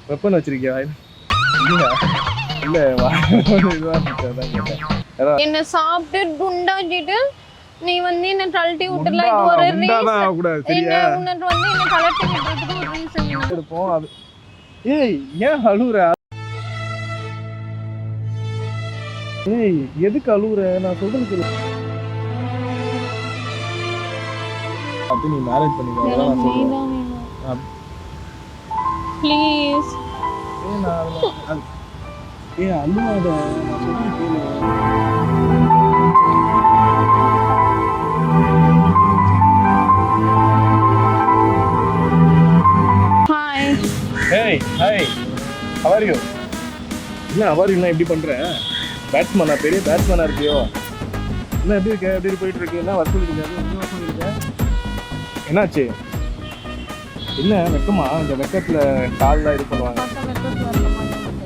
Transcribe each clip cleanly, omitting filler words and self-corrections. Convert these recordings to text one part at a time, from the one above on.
Weapon வச்சிருக்கியா? இல்ல என்ன சாப்பிட்டு குண்டாக்கிட்டு நீ வந்து என்ன தள்ளி விட்டுல இது ஒரு ரீசன். என்ன உனக்கு வந்து என்ன கலட்டி விட்டுறதுக்கு ஒரு ரீசன் எடுப்போம். அது ஏய் ஏன் அழுவுற? ஏய் எதுக்கு அழுவுற? நான் சொல்றது அப்படி நீ மேரேஜ் பண்ணிக்கோ. நான் சொல்றேன் ப்ளீஸ். ஏய் அழுவாத, நான் சொல்றது கேளு. Hi. Hey hi, how are you? என்ன how are you னா இப்படி பண்ற? பேட்ஸ்மேனா, பெரிய பேட்ஸ்மேனா இருக்கியோ? என்ன எப்படி இருக்க? எப்படி போயிட்டு இருக்கு? என்ன வசூல் இருக்காது? என்ன வசூல் இருக்க? என்னாச்சு? என்ன வெக்கமா? இந்த வெக்கத்துல கால்லாம் இது பண்ணுவாங்க,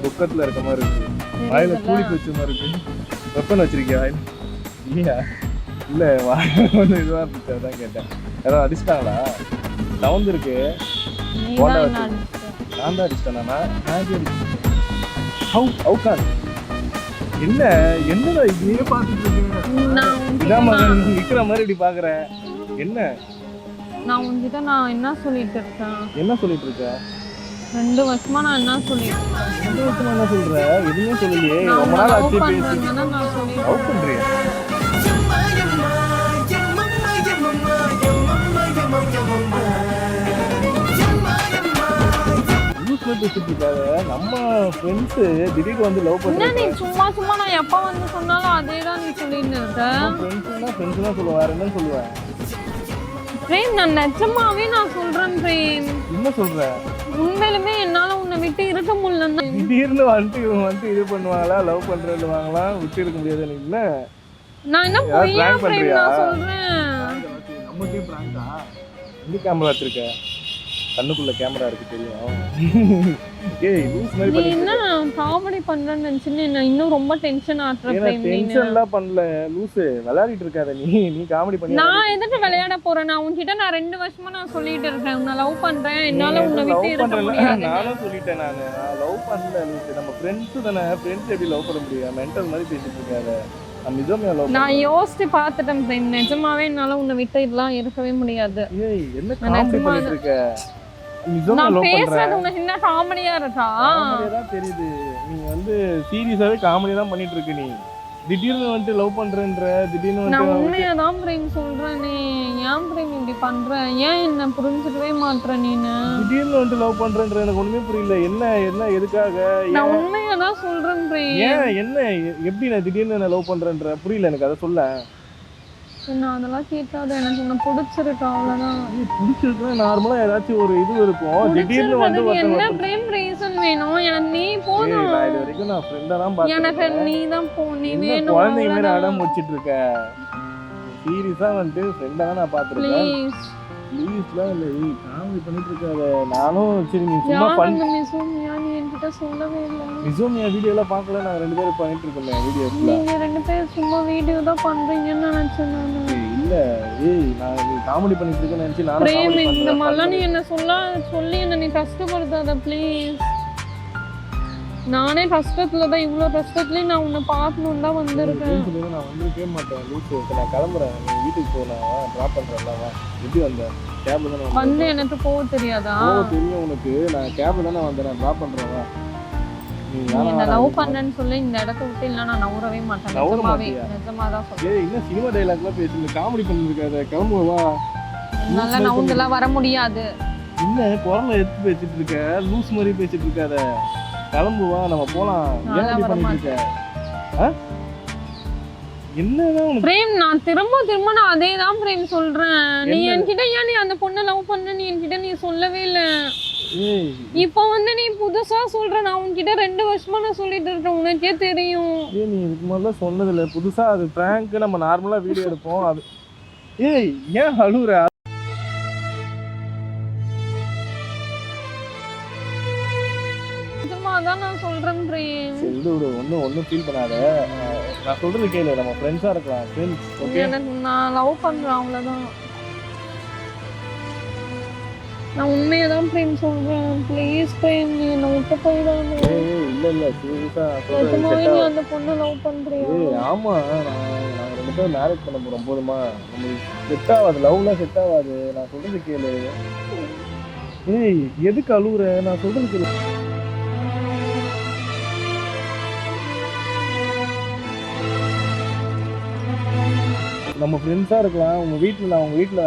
துக்கத்துல இருக்க மாதிரி இருக்கு. வாயில கூலிக்கு வச்ச மாதிரி இருக்கு. வெப்பன் வச்சிருக்கியா? இல்லையா? இல்ல ஒன்று இதுவா இருந்துச்சு, அதான் கேட்டேன். யாராவது அடிச்சிட்டாங்களா? சவுண்ட் இருக்கு. நான் தான் அடிச்சிட்டேனா? நான் அடிச்சிட்டேன். என்ன என்னடா இப்படியே பார்த்துட்டு இருக்கு? இதான் மகன் நிக்கிற மாதிரி இப்படி பாக்குறேன். என்ன நான் உன்கிட்ட நான் என்ன சொல்லிட்டு இருக்கேன்? என்ன சொல்லிட்டு இருக்க? 2 வருஷமா நான் என்ன சொல்லிட்டு இருக்கேன்? 2 வருஷமா என்ன சொல்ற? எதுவுமே சொல்லலையே. ரொம்ப நாள் ஆச்சு பேசி. நான் சொல்லிட்டு லவ் பண்றியா? நம்ம ஃப்ரெண்ட்ஸ் திடீர்னு வந்து லவ் பண்றாங்க. நீ சும்மா சும்மா நான் எப்ப வந்து சொன்னாலும் அதே தான் நீ சொல்லிட்டு இருக்க. ஃப்ரெண்ட்ஸ்னா சொல்லுவா, வேற என்ன சொல்லுவேன்? பிரேம், நான் நிஜமாவே நான் சொல்றேன் பிரேம். என்ன சொல்ற? உண்மையிலுமே என்னால உன்னை விட்டு இருக்க முடியல. திடீர்னு வந்து இது பண்ணுவாங்களா, லவ் பண்றேன்னுவாங்களா, விட்டு இருக்க முடியாது. நீ என்ன நான் என்ன பொய்யா பிரேம் நான் சொல்றேன்? நம்ம டீம் பிராங்கா? இந்த கேமரா வச்சிருக்க, கண்ணுக்குள்ள கேமரா இருக்கு தெரியும். ஏய் லூஸ் மாதிரி நீ என்ன காமெடி பண்றேன்னு நினைச்சிட்டு என்ன இன்னும் ரொம்ப டென்ஷன் ஆட்ற பிரேம். நீ டென்ஷன்லாம் பண்ணல லூஸ், விளையாடிட்டு இருக்காத. நீ காமெடி பண்ணி. நான் எதுக்கு விளையாட போறேன்? நான் உன்கிட்ட நான் 2 வருஷமா நான் சொல்லிட்டு இருக்கேன், உன்னை லவ் பண்றேன், என்னால உன்னை விட்டு இருக்க முடியாது. நானும் சொல்லிட்டேன். நான் லவ் பண்ணல லூஸ். நம்ம ஃப்ரெண்ட்ஸ் தானே, ஃப்ரெண்ட்ஸ் எப்படி லவ் பண்ண முடியும்? மென்டல் மாதிரி பேசிட்டு இருக்காத. நான் யோசிச்சு பார்த்துட்டேன் பிரேம், நிஜமாவே என்னால உன்னை விட்டு இதெல்லாம் இருக்கவே முடியாது. ஏய் என்ன காமெடி பண்ணிட்டு இருக்க? நான் பேசுறது உனக்கு என்ன காமெடியா இருக்கா? காமெடியா தான் தெரியுது. நீ வந்து சீரியஸாவே காமெடி தான் பண்ணிட்டு இருக்க. நீ திடீர்னு வந்து லவ் பண்றேன்ற, திடீர்னு வந்து நான் உண்மையா தான் பிரேம் சொல்றேன். நீ ஏன் பிரேம் இப்படி பண்ற? ஏன் என்ன புரிஞ்சுக்கவே மாட்ற? நீனு திடீர்னு வந்து லவ் பண்றேன்ற எனக்கு ஒண்ணுமே புரியல. என்ன என்ன எதுக்காக? நான் உண்மையா தான் சொல்றேன் பிரேம். ஏன் என்ன எப்படி நான் திடீர்னு என்ன லவ் பண்றேன்ற புரியல எனக்கு. அதை சொல்ல. நான் அதெல்லாம் கேட்காத. எனக்கு உன்னை பிடிச்சிருக்கு, அவ்வளவுதான். பிடிச்சிருக்குன்னா நார்மலா ஏதாச்சும் ஒரு இது இருக்கும். திடீர்னு வந்து என்ன பிரேம் ரீசன் வேணும்? எனக்கு நீ போதும். நான் இது வரைக்கும் நான் ஃப்ரெண்டா தான் பார்த்தேன். எனக்கு நீ தான் போ. நீ வேணும். குழந்தைங்க மாதிரி அடம் முடிச்சிட்டு இருக்க. சீரியஸா வந்து ஃப்ரெண்டா தான் நான் பார்த்திருக்கேன். ப்ளீஸ்லாம் இல்ல, காமெடி பண்ணிட்டு இருக்காத. நானும் சரி நீ சும்மா பண்ணு. மிசோமியா நீ என்கிட்ட சொல்லவே இல்லை. மிசோமியா வீடியோலாம் பார்க்கல. நான் 2 பேரும் பண்ணிட்டு இருக்கோமே வீடியோஸ்ல. நீங்க 2 பேரும் சும்மா வீடியோ தான் பண்றீங்கன்னு நினைச்சேன் நான். இல்ல ஏய் நான் நீ காமெடி பண்ணிட்டு இருக்கேன்னு நினைச்சு நான் காமெடி பண்றேன். இந்த மாதிரிலாம் நீ என்ன சொல்லி என்ன நீ கஷ்டப்படுத்தாத ப்ளீஸ். நானே கஷ்டத்துல தான், இவ்வளோ கஷ்டத்துலயும் நான் உன்னை பார்க்கணுன்னு தான் வந்திருக்கேன். நான் வந்திருக்கவே மாட்டேன் லூசு. நான் கிளம்புறேன், நீ வீட்டுக்கு போ. நான் ட்ராப் பண்றேன்ல. எப்படி வந்த? கேப்ல தானே வந்து எனக்கு போக தெரியாதா? தெரியும் உனக்கு. நான் கேப்ல தானே வந்தேன். நான் ட்ராப் பண்றேன். நீ என்ன லவ் பண்ணேன்னு சொல்லி இந்த இடத்த விட்டு இல்ல நான் நவரவே மாட்டேன். நிஜமா தான் சொல்றேன். ஏய் என்ன சினிமா டயலாக்லாம் பேசி காமெடி பண்ணிருக்காத. கிளம்பு வா. நல்ல நவுந்தெல்லாம் வர முடியாது. என்ன குரலை எடுத்து பேசிட்டு இருக்க? லூஸ் மாதிரி பேசிட்டு இருக்காத. கிளம்பு வா, நம்ம போலாம். ஏன் இப்படி பண்ணிட்டு இருக்க? என்னதான் உனக்கு பிரேம்? நான் திரும்ப நான் அதே தான் பிரேம் சொல்றேன். நீ என்கிட்ட ஏன் நீ அந்த பொண்ணை லவ் பண்ண நீ என்கிட்ட நீ சொல்லவே இல்ல. இப்போ வந்து நீ புதுசா சொல்ற. நான் உன்கிட்ட 2 வருஷமா நான் சொல்லிட்டு இருக்கேன், உனக்கே தெரியும். நீ இதுக்கு முதல்ல சொன்னது இல்ல. புதுசா அது பிராங்க், நம்ம நார்மலா வீடியோ எடுப்போம். அது ஏய் ஏன் அழுவுற? அதான் நான் சொல்றேன் பிரேம். ஒன்னும் ஃபீல் பண்ணாத. நான் சொல்றது கேளு. நம்ம ஃப்ரெண்ட்ஸா இருக்கலாம். Friends okay. நான் லவ் பண்றேன், அவ்வளவுதான். நான் உண்மையை தான் பிரேம் சொல்றேன். ப்ளீஸ் பிரேம், நீ என்னை விட்டு போயிடாம. இல்ல சீரியஸா நிஜமாவே நீ அந்த பொண்ணை லவ் பண்றியா? ஆமா, நாங்க 2 பேரும் மேரேஜ் பண்ண போறோம். போதுமா? நம்மளுக்கு செட் ஆகாது, லவ்லாம் செட் ஆகாது. நான் சொல்றது கேளு. எதுக்கு அழுவுற? நான் சொல்றது கேளு. நம்ம ஃப்ரெண்ட்ஸா இருக்கலாம். உங்க வீட்ல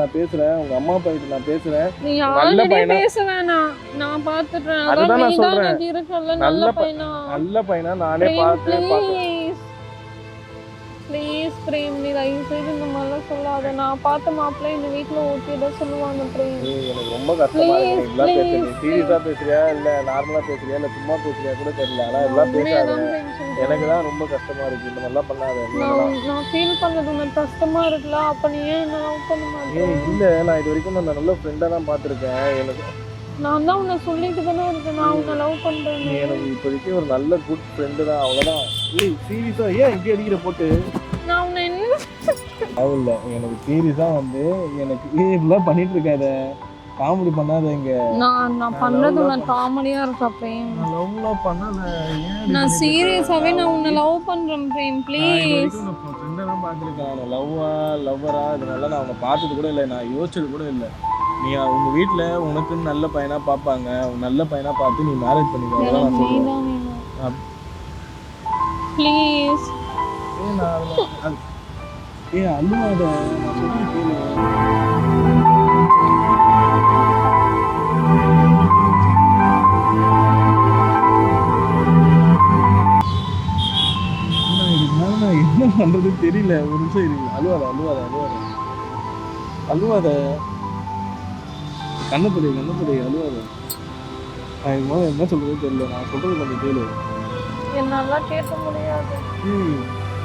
நான் பேசுறேன். உங்க அம்மா அப்பா கிட்ட நான் பேசுறேன். நீ ஆல்ரெடி பேச வேணாம், நான் பாத்துட்டேன். அதுதான் நான் சொல்றேன். நீ இருக்கல்ல நல்ல பையனா. நல்ல பையனா நானே பார்த்தேன். ப்ளீஸ் பிரேம், நீ தயவு செய்து இந்த மாதிரிலாம் சொல்லாத. நான் பார்த்த மாப்பிள்ளை இந்த வீட்டில் ஓகேடா சொல்லுவாங்க பிரேம். எனக்கு ரொம்ப கஷ்டமா இருக்கு. இதெல்லாம் பேசுறீங்க, சீரியஸா பேசுறியா இல்ல நார்மலா பேசுறியா இல்ல சும்மா பேசுறியா கூட தெரியல. ஆனா இதெல்லாம் பேசாத. எனக்கு தான் ரொம்ப கஷ்டமா இருக்கு. இந்த மாதிரிலாம் பண்ணாத. நான் ஃபீல் பண்ணது உனக்கு கஷ்டமா இருக்குல்ல, அப்ப நீ ஏன் என்ன லவ் பண்ண மாட்டேன்? இல்ல, நான் இது வரைக்கும் நான் நல்ல ஃப்ரெண்டா தான் பார்த்திருக்கேன். எனக்கு நான் தான் உன்னை சொல்லிட்டு தானே இருக்கேன், நான் உன்னை லவ் பண்றேன். எனக்கு இப்போதைக்கு ஒரு நல்ல குட் ஃப்ரெண்டு தான், அவ்வளோதான். சீரியஸா ஏன் இப்படி அடிக்கிற போட்டு? நான் உன்னை என்ன அவள் எனக்கு சீரியஸா வந்து எனக்கு இப்படிலாம் பண்ணிட்டு இருக்காத, காமெடி பண்ணாத. இங்க நான் பண்றது உனக்கு காமெடியா இருக்கா பிரேம்? லவ்லாம் பண்ணாத. நான் சீரியஸாவே நான் உன்னை லவ் பண்றேன் பிரேம். ப்ளீஸ். ஃப்ரெண்டை தான் பார்த்துருக்கேன். லவ்வரா இதனால நான் அவனை பார்த்தது கூட இல்லை, நான் யோசிச்சது கூட இல்லை. நீ உங்க வீட்டுல உனக்குன்னு நல்ல பையனா பார்ப்பாங்க, நல்ல பையனா பார்த்து நீ மேரேஜ் பண்ணிக்கோ. ப்ளீஸ். அழுவாத, நான் சொல்லி கேளு. என்ன பண்றது தெரியல. ஒரு நிமிஷம் இருக்கு. அழுவாத. கண்ணப்படி அழுவாத. நான் இது என்ன சொல்றது தெரியல. நான் சொல்றது கொஞ்சம் கேளு. என்னால கேட்க முடியாது.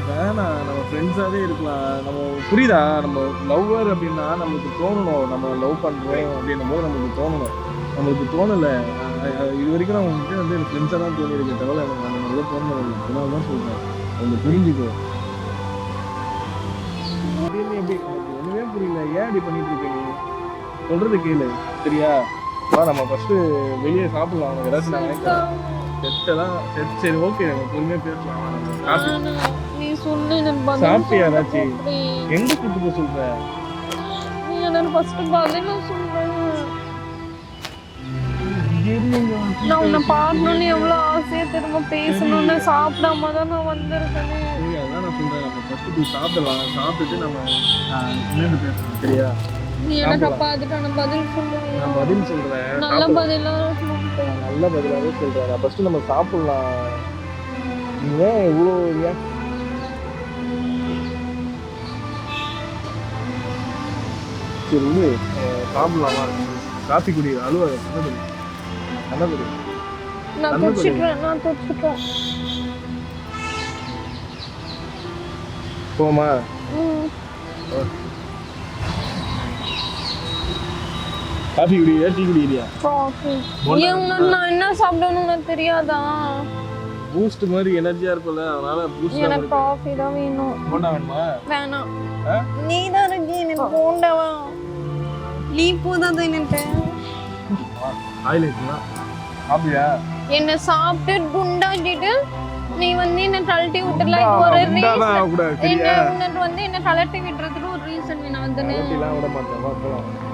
வேணாம், நம்ம ஃப்ரெண்ட்ஸாவே இருக்கலாம். நம்ம புரியுதா? நம்ம லவ்வர் அப்படின்னா நம்மளுக்கு தோணணும், நம்ம லவ் பண்றோம் அப்படின்னும் போது நம்மளுக்கு தோணணும். நம்மளுக்கு தோணலை. இது வரைக்கும் நான் உங்ககிட்ட வந்து எனக்கு ஃப்ரெண்ட்ஸாக தான் தோணியிருக்கேன், தவிர எனக்கு அந்த மாதிரிலாம் தோணலை. அதனால தான் சொல்றேன், கொஞ்சம் புரிஞ்சுக்கோ. எப்படி ஒண்ணுமே புரியல. ஏன் இப்படி பண்ணிட்டு இருக்கீங்க? சொல்றது கேளு சரியா? நம்ம ஃபர்ஸ்ட் வெளியே சாப்பிடலாம். அவனுக்கு ஏதாச்சும் நான் நினைக்கிறேன். சரி ஓகே, நம்ம பொறுமையா பேசலாம். நீ சொல்லு. சாப்பிட்டியா ஏதாச்சும்? எங்க கூப்பிட்டு சொல்ற? நீ எனக்கு ஃபர்ஸ்ட் பதில் சொல்லு. நான் உன்னை பார்க்கணும்னு எவ்வளோ ஆசையா திரும்ப பேசணும்னு சாப்பிடாம தான் நான் வந்திருக்கேன். அதான் நான் சொல்றேன், நம்ம ஃபர்ஸ்ட் போய் சாப்பிடலாம். சாப்பிட்டுட்டு நம்ம என்னன்னு பேசலாம் சரியா? நீ எனக்கு அப்ப அதுக்கான பதில் சொல்லு. நான் பதில் சொல்றேன், நல்ல பதிலா நல்ல பதிலாவே சொல்றேன். நான் ஃபர்ஸ்ட் நம்ம சாப்பிடலாம். நீ ஏன் இவ்வளோ சரி வந்து சாப்பிடலாமா? காஃபி குடி. அழுவாது. நல்லது. நான் தொச்சுக்கிறேன். போமா? காஃபி குடியா டீ குடிக்கிறியா? காஃபி. நான் என்ன சாப்பிடணும்னு உனக்கு தெரியாதா? பூஸ்ட் மாதிரி எனர்ஜியா இருக்கும்ல, அதனால பூஸ்ட். எனக்கு காஃபி தான் வேணும். போண்டா வேணுமா? வேணாம். நீ தான் இருக்கு எனக்கு போண்டாவா? நீ போதாத எனக்கு. ஆயில் இருக்குமா? அப்படியா? என்ன சாப்பிட்டு குண்டாக்கிட்டு நீ வந்து என்ன கழட்டி விட்டுல ஒரு ரீசன். என்ன வந்து என்ன கழட்டி விட்டுறதுக்கு ஒரு ரீசன் வேணும். வந்து விட மாட்டேன்.